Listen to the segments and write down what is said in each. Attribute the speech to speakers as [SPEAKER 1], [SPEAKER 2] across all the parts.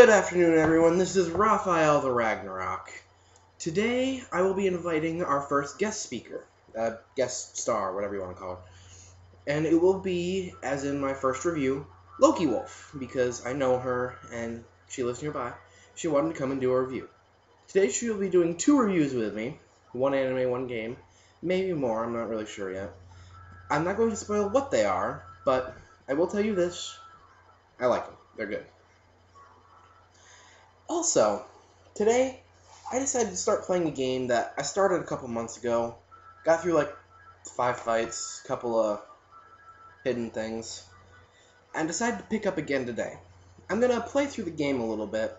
[SPEAKER 1] Good afternoon, everyone. This is Raphaeltheragnorok. Today, I will be inviting our first guest speaker, guest star, whatever you want to call her. And it will be, as in my first review, Lokiwolf, because I know her and she lives nearby. She wanted to come and do a review. Today, she will be doing 2 reviews with me. 1 anime, 1 game. Maybe more, I'm not really sure yet. I'm not going to spoil what they are, but I will tell you this. I like them. They're good. Also, today, I decided to start playing a game that I started a couple months ago. Got through like 5 fights, couple of hidden things, and decided to pick up again today. I'm going to play through the game a little bit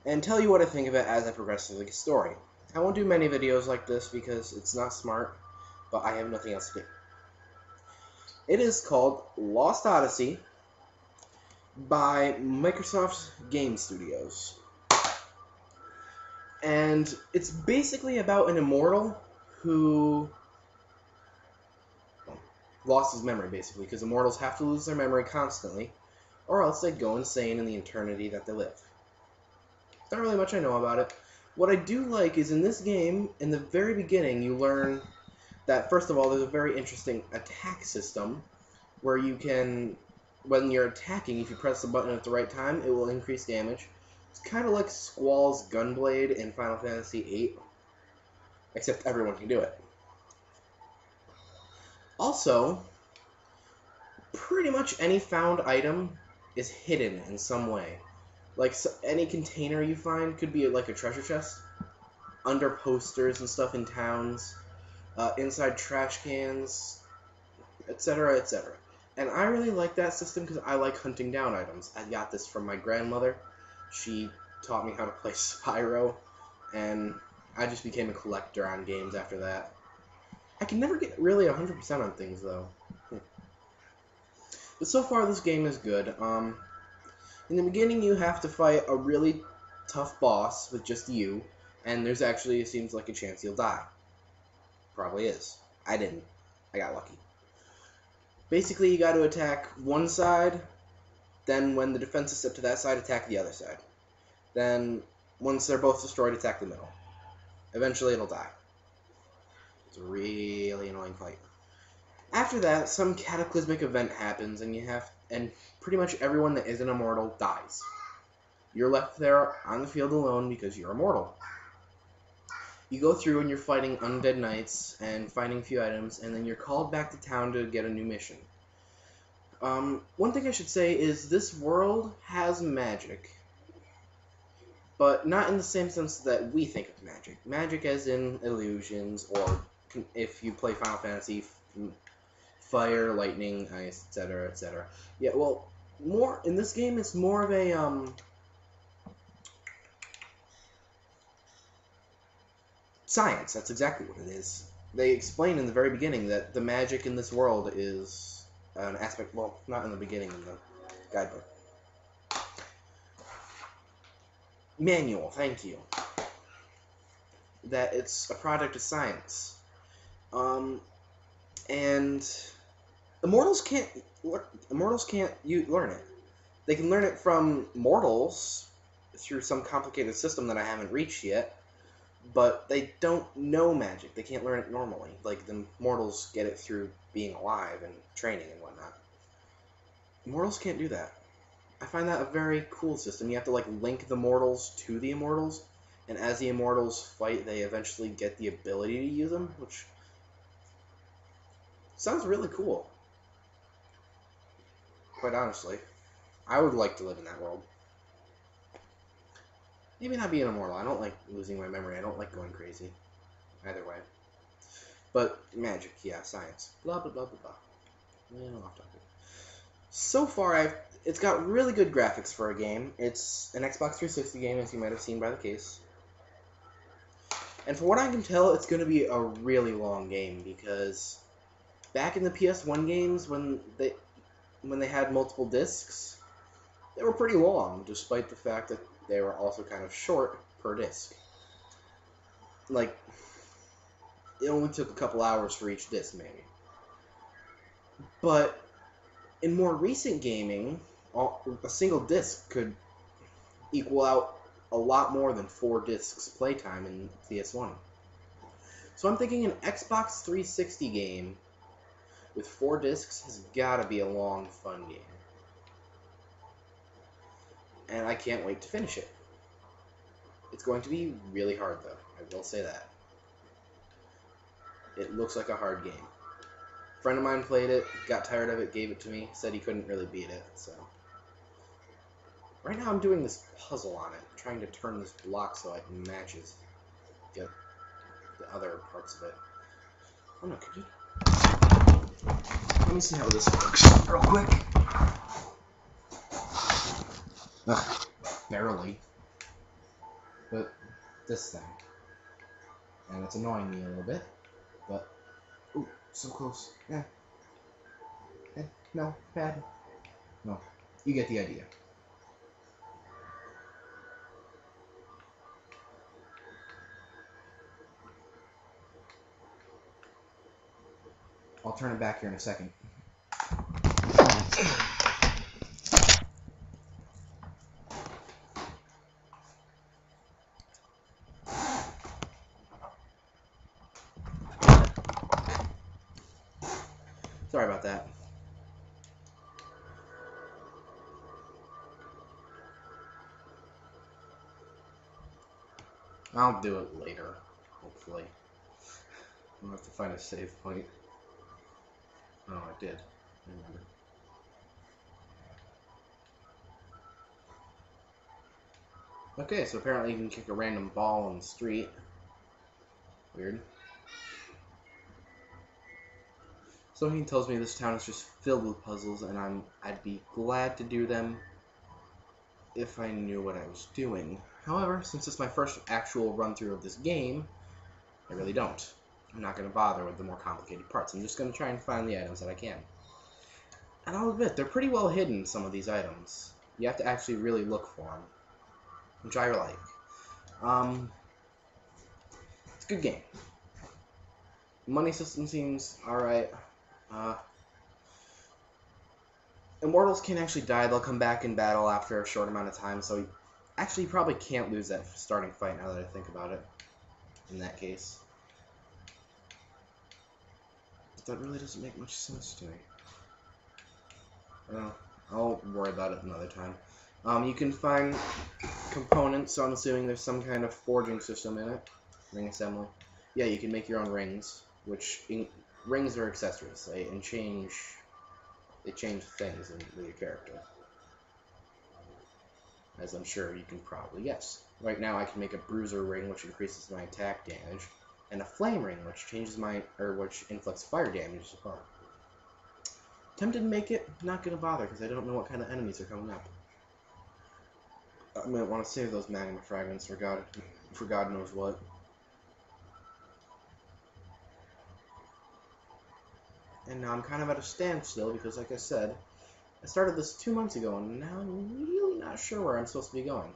[SPEAKER 1] and tell you what I think of it as I progress through the story. I won't do many videos like this because it's not smart, but I have nothing else to do. It is called Lost Odyssey by Microsoft's Game Studios. And it's basically about an immortal who lost his memory, basically, because immortals have to lose their memory constantly, or else they'd go insane in the eternity that they live. Not really much I know about it. What I do like is in this game, in the very beginning, you learn that, first of all, there's a very interesting attack system where you can, when you're attacking, if you press the button at the right time, it will increase damage. It's kind of like Squall's Gunblade in Final Fantasy VIII, except everyone can do it. Also, pretty much any found item is hidden in some way. Like, any container you find could be like a treasure chest, under posters and stuff in towns, inside trash cans, etc., etc. And I really like that system because I like hunting down items. I got this from my grandmother. She taught me how to play Spyro, and I just became a collector on games after that. I can never get really 100% on things, though. But so far, this game is good. In the beginning, you have to fight a really tough boss with just you, and there's actually, it seems like a chance you'll die. Probably is. I didn't. I got lucky. Basically, you got to attack one side. Then, when the defense is set to that side, attack the other side. Then, once they're both destroyed, attack the middle. Eventually, it'll die. It's a really annoying fight. After that, some cataclysmic event happens, and pretty much everyone that isn't immortal dies. You're left there on the field alone because you're immortal. You go through and you're fighting undead knights and finding a few items, and then you're called back to town to get a new mission. One thing I should say is this world has magic, but not in the same sense that we think of magic. Magic as in illusions, or if you play Final Fantasy, fire, lightning, ice, etc., etc. Yeah, well, more in this game, it's more of a science. That's exactly what it is. They explain in the very beginning that the magic in this world is an aspect, well, not in the beginning, in the guidebook. Manual, thank you. That it's a product of science. And immortals can't learn it. They can learn it from mortals through some complicated system that I haven't reached yet, but they don't know magic. They can't learn it normally. Like, the mortals get it through being alive and training and whatnot. Immortals can't do that. I find that a very cool system. You have to, like, link the mortals to the immortals, and as the immortals fight, they eventually get the ability to use them, which sounds really cool. Quite honestly. I would like to live in that world. Maybe not be an immortal. I don't like losing my memory. I don't like going crazy. Either way. But magic, yeah, science. Blah, blah, blah, blah, blah. Yeah, off topic. So far, it's got really good graphics for a game. It's an Xbox 360 game, as you might have seen by the case. And from what I can tell, it's going to be a really long game, because back in the PS1 games, when they had multiple discs, they were pretty long, despite the fact that they were also kind of short per disc. Like, it only took a couple hours for each disc, maybe. But in more recent gaming, a single disc could equal out a lot more than 4 discs playtime in PS1. So I'm thinking an Xbox 360 game with 4 discs has gotta be a long, fun game. And I can't wait to finish it. It's going to be really hard, though. I will say that. It looks like a hard game. A friend of mine played it, got tired of it, gave it to me, said he couldn't really beat it, so... Right now I'm doing this puzzle on it, trying to turn this block so it matches the other parts of it. Oh no, could you... Let me see how this works real quick. Ugh, barely. But this thing. And it's annoying me a little bit, but... Ooh, so close. Yeah. No, bad. No, you get the idea. I'll turn it back here in a second. Sorry about that. I'll do it later, hopefully. I'll have to find a save point. Oh, I did. I remember. Okay, so apparently you can kick a random ball on the street. Weird. So he tells me this town is just filled with puzzles, and I'd be glad to do them if I knew what I was doing. However, since it's my first actual run-through of this game, I really don't. I'm not going to bother with the more complicated parts. I'm just going to try and find the items that I can. And I'll admit, they're pretty well hidden, some of these items. You have to actually really look for them, which I like. It's a good game. The money system seems alright. Immortals can actually die. They'll come back in battle after a short amount of time, so you actually probably can't lose that starting fight now that I think about it, in that case. But that really doesn't make much sense to me. Well, I'll worry about it another time. You can find components, so I'm assuming there's some kind of forging system in it. Ring assembly. Yeah, you can make your own rings, which... rings are accessories. They change things with your character. As I'm sure you can probably guess. Right now I can make a bruiser ring, which increases my attack damage, and a flame ring, which which inflicts fire damage as well. Tempted to make it, not gonna bother, because I don't know what kind of enemies are coming up. I might want to save those magma fragments for God knows what. And now I'm kind of at a standstill because, like I said, I started this 2 months ago, and now I'm really not sure where I'm supposed to be going.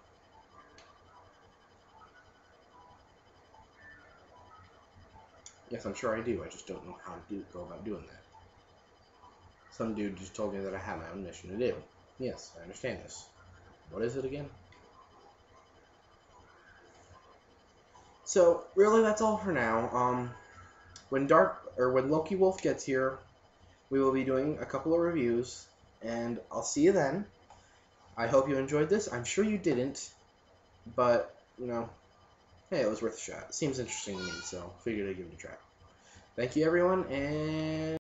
[SPEAKER 1] Yes, I'm sure I do. I just don't know how to go about doing that. Some dude just told me that I have my own mission to do. Yes, I understand this. What is it again? So, really, that's all for now. When lokiwolf gets here, we will be doing a couple of reviews, and I'll see you then. I hope you enjoyed this. I'm sure you didn't, but, you know, hey, it was worth a shot. It seems interesting to me, so figured I'd give it a try. Thank you, everyone, and...